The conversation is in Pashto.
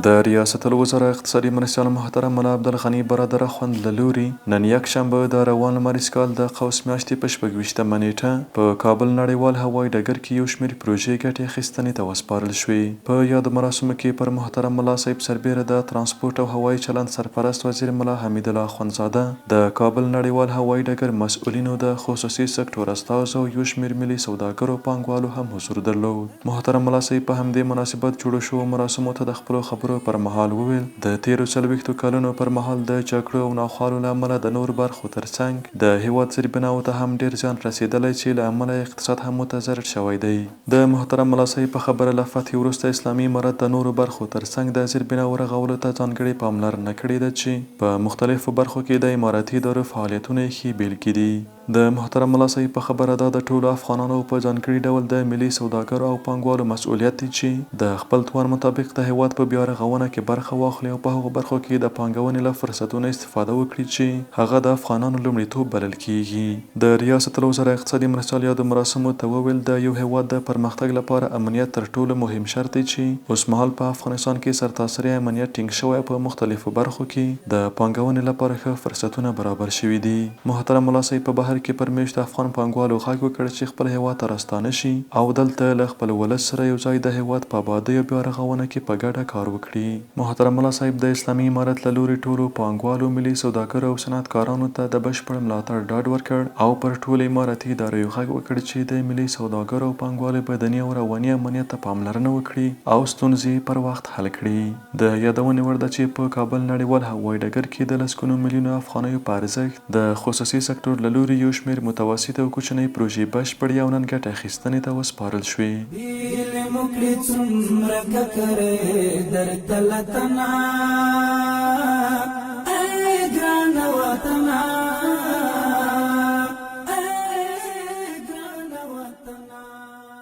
د ریاست الوزرا اقتصادي مرستیال محترم ملا عبدالغني برادر خوند له لوري نن یکشنبه د روان لمریز کال د قوس میاشتې په 26مه نیټه په کابل نړیوال هوایي ډګر کې یو شمېر پروژې ګټې اخیستنې ته وسپارل شوې. په یادو مراسمو کې پر محترم ملا صاحب سربیره د ترانسپورټ او هوایي چلند سرپرست وزیر ملا حمید الله اخوندزاده، د کابل نړیوال هوایي ډګر مسؤلینو، د خصوصي سکتور استازو او یو شمېر ملي سوداګرو پانګوالو هم حضور درلود. محترم ملا صاحب په همدې مناسبت جوړو شوو مراسمو ته د خپلو خبرو پر مهال وویل د تیرو 40 کلونو پر مهال د جګړو او ناخوالو له امله د نور برخو ترڅنګ د هیواد زیربناوو ته هم ډیر زیان رسیدلی چې له امله اقتصاد هم متضرر شوی دی. د محترم ملا صاحب په خبره له فتحې وروسته اسلامي امارت د نورو برخو ترڅنګ د زیربناوو رغولو ته ځانګړې پاملرنه کړې ده چې په مختلفو برخو کې د اماراتي ادارو فعالیتونه یې ښې بیلګې دي. د محترم ملا صاحب په خبره دا د ټولو افغانانو په ځانګړي ډول د ملي سوداګرو او پانګوالو مسؤلیت دی چې د خپل توان مطابق د هیواد په بیا رغونه کې برخه واخلي او په هغو برخو کې د پانګونې له فرصتونو استفاده وکړي چې هغه د افغانانو لومړیتوب بلل کیږي. د ریاست الوزرا اقتصادي مرستیال یادو مراسمو ته وویل د یو هیواد د پرمختګ لپاره امنیت تر ټولو مهم شرط دی چې اوسمهال په افغانستان کې سرتاسري امنیت ټینګ شوی، په مختلفو برخو کې د پانګونې لپاره ښه فرصتونه برابر شوي دي. محترم ملا صاحب په بهر کې پر میشت افغان پانګوالو غږ وکړ چې خپل هیواد ته راستانه شي او دلته له خپل ولس سره یو ځای د هیواد په ابادۍ او بیا رغونه کې په ګډه کار وکړي. محترم ملا صاحب د اسلامي امارت له لوري ټولو پانګوالو، ملي سوداګرو او صنعتکارانو ته د بشپړ ملاتړ ډاډ ورکړ او پر ټولو اماراتي ادارو غږ وکړ چې د ملي سوداګرو او پانګوالو بدني او رواني امنیت ته پاملرنه وکړي او ستونزې پر وخت حل کړي. د یادونې وړ ده چې په کابل نړیوال هوایي ډګر کې د لسګونو میلیونو افغانیو په ارزښت د خصوصي سکتور له لوري یو شمېر متوسط او کوچنۍ پروژې بشپړې او نن ګټه اخیستنې ته وسپارل شوې.